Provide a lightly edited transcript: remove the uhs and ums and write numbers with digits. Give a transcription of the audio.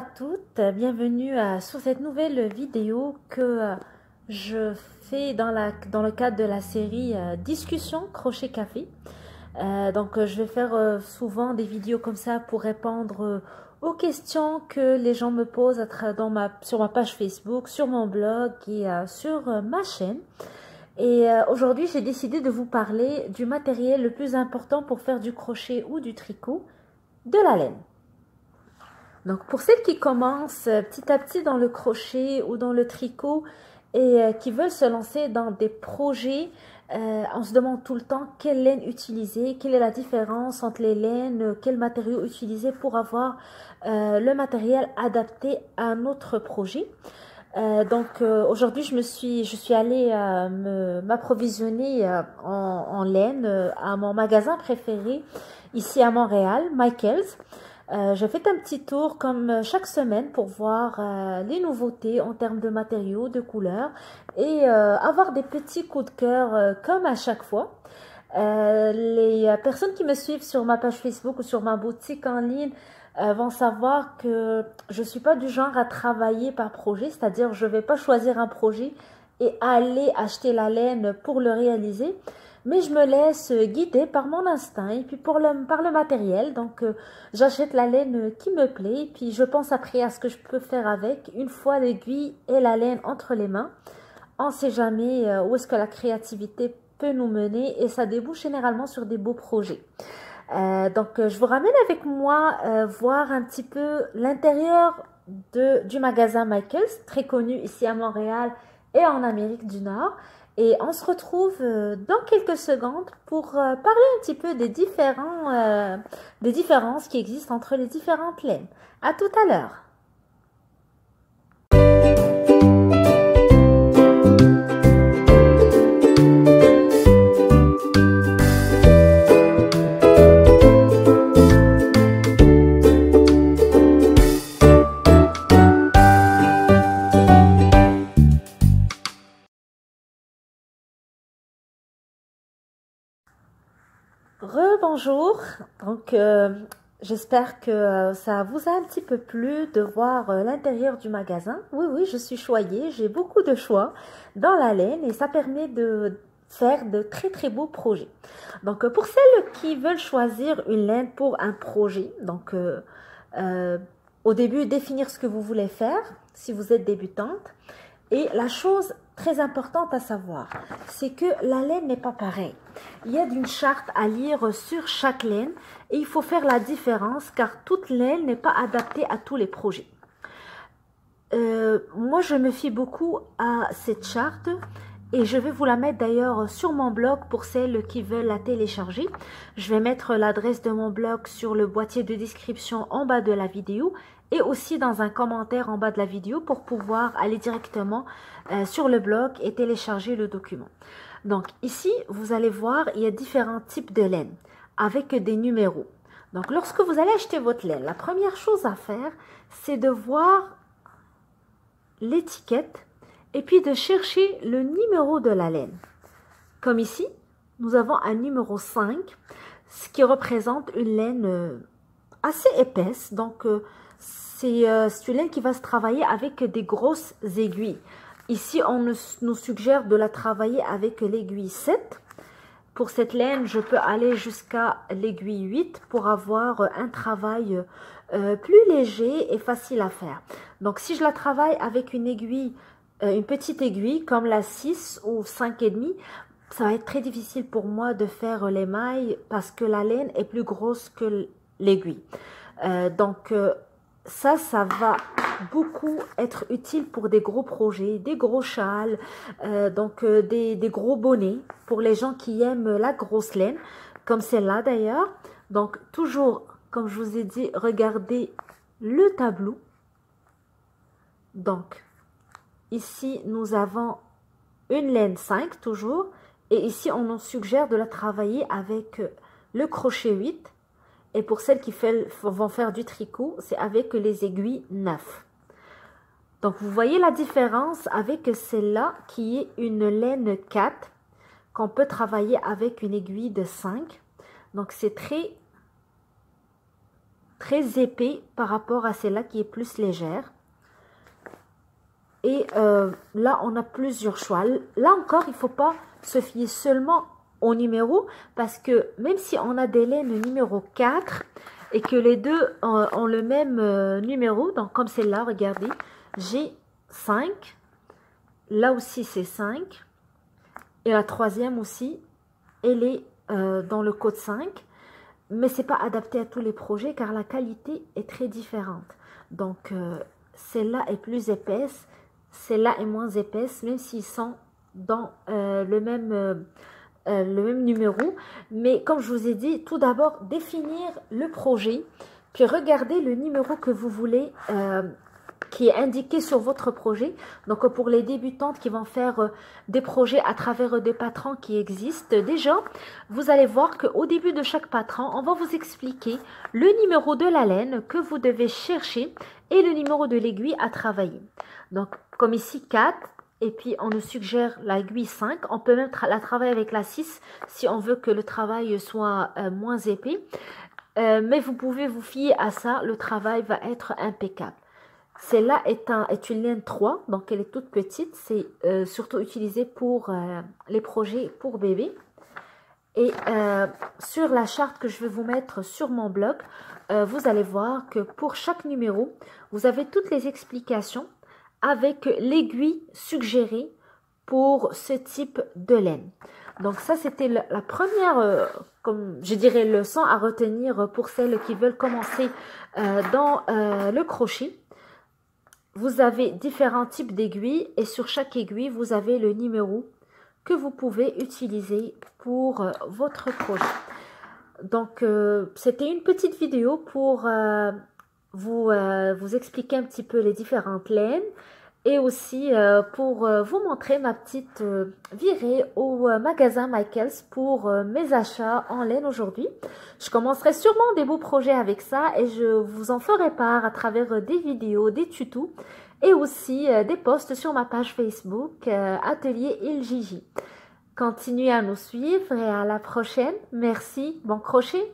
à toutes, bienvenue sur cette nouvelle vidéo que je fais dans le cadre de la série Discussion Crochet Café. Je vais faire souvent des vidéos comme ça pour répondre aux questions que les gens me posent sur ma page Facebook, sur mon blog et sur ma chaîne. Et aujourd'hui, j'ai décidé de vous parler du matériel le plus important pour faire du crochet ou du tricot, de la laine. Donc, pour celles qui commencent petit à petit dans le crochet ou dans le tricot et qui veulent se lancer dans des projets, on se demande tout le temps quelle laine utiliser, quelle est la différence entre les laines, quel matériau utiliser pour avoir le matériel adapté à notre projet. Aujourd'hui, je suis allée m'approvisionner en laine à mon magasin préféré ici à Montréal, Michaels. Je fais un petit tour comme chaque semaine pour voir les nouveautés en termes de matériaux, de couleurs et avoir des petits coups de cœur comme à chaque fois. Les personnes qui me suivent sur ma page Facebook ou sur ma boutique en ligne vont savoir que je ne suis pas du genre à travailler par projet, c'est-à-dire je ne vais pas choisir un projet et aller acheter la laine pour le réaliser. Mais je me laisse guider par mon instinct et puis par le matériel. Donc, j'achète la laine qui me plaît. Et puis, je pense après à ce que je peux faire avec une fois l'aiguille et la laine entre les mains. On ne sait jamais où est-ce que la créativité peut nous mener et ça débouche généralement sur des beaux projets. Je vous ramène avec moi voir un petit peu l'intérieur du magasin Michaels, très connu ici à Montréal et en Amérique du Nord. Et on se retrouve dans quelques secondes pour parler un petit peu des différences qui existent entre les différentes laines. À tout à l'heure. Rebonjour, j'espère que ça vous a un petit peu plu de voir l'intérieur du magasin. Oui, je suis choyée, j'ai beaucoup de choix dans la laine et ça permet de faire de très beaux projets. Donc pour celles qui veulent choisir une laine pour un projet, au début définir ce que vous voulez faire si vous êtes débutante. Et la chose très importante à savoir, c'est que la laine n'est pas pareille. Il y a une charte à lire sur chaque laine et il faut faire la différence car toute laine n'est pas adaptée à tous les projets. Moi, je me fie beaucoup à cette charte et je vais vous la mettre d'ailleurs sur mon blog pour celles qui veulent la télécharger. Je vais mettre l'adresse de mon blog sur le boîtier de description en bas de la vidéo et aussi dans un commentaire en bas de la vidéo pour pouvoir aller directement sur le blog et télécharger le document. Donc ici, vous allez voir, il y a différents types de laine avec des numéros. Donc lorsque vous allez acheter votre laine, la première chose à faire, c'est de voir l'étiquette et puis de chercher le numéro de la laine. Comme ici, nous avons un numéro 5, ce qui représente une laine assez épaisse. Donc, c'est une laine qui va se travailler avec des grosses aiguilles. Ici, on nous suggère de la travailler avec l'aiguille 7. Pour cette laine, je peux aller jusqu'à l'aiguille 8 pour avoir un travail plus léger et facile à faire. Donc, si je la travaille avec une aiguille, une petite aiguille comme la 6 ou 5,5, ça va être très difficile pour moi de faire les mailles parce que la laine est plus grosse que l'aiguille. Ça va beaucoup être utile pour des gros projets, des gros châles, des gros bonnets pour les gens qui aiment la grosse laine, comme celle-là d'ailleurs. Donc, toujours, comme je vous ai dit, regardez le tableau. Donc, ici, nous avons une laine 5 toujours. Et ici, on nous suggère de la travailler avec le crochet 8. Et pour celles qui vont faire du tricot, c'est avec les aiguilles 9. Donc, vous voyez la différence avec celle-là qui est une laine 4 qu'on peut travailler avec une aiguille de 5. Donc, c'est très très épais par rapport à celle-là qui est plus légère. Et là, on a plusieurs choix. Là encore, il ne faut pas se fier seulement au numéro, parce que même si on a des laines numéro 4 et que les deux ont le même numéro, donc comme celle-là, regardez, j'ai 5, là aussi c'est 5, et la troisième aussi, elle est dans le code 5, mais c'est pas adapté à tous les projets car la qualité est très différente. Donc celle-là est plus épaisse, celle-là est moins épaisse, même s'ils sont dans le même numéro. Mais comme je vous ai dit, tout d'abord définir le projet, puis regarder le numéro que vous voulez qui est indiqué sur votre projet. Donc pour les débutantes qui vont faire des projets à travers des patrons qui existent déjà, vous allez voir qu'au début de chaque patron, on va vous expliquer le numéro de la laine que vous devez chercher et le numéro de l'aiguille à travailler. Donc comme ici 4, et puis on nous suggère l'aiguille 5, on peut même la travailler avec la 6 si on veut que le travail soit moins épais. Mais vous pouvez vous fier à ça, le travail va être impeccable. Celle-là est une laine 3, donc elle est toute petite. C'est surtout utilisé pour les projets pour bébé. Et sur la charte que je vais vous mettre sur mon blog, vous allez voir que pour chaque numéro, vous avez toutes les explications avec l'aiguille suggérée pour ce type de laine. Donc ça, c'était la première, comme je dirais, leçon à retenir pour celles qui veulent commencer dans le crochet. Vous avez différents types d'aiguilles et sur chaque aiguille, vous avez le numéro que vous pouvez utiliser pour votre projet. Donc, c'était une petite vidéo pour vous expliquer un petit peu les différentes laines et aussi pour vous montrer ma petite virée au magasin Michaels pour mes achats en laine aujourd'hui. Je commencerai sûrement des beaux projets avec ça et je vous en ferai part à travers des vidéos, des tutos et aussi des posts sur ma page Facebook Atelier Il Gigi. Continuez à nous suivre et à la prochaine. Merci, bon crochet!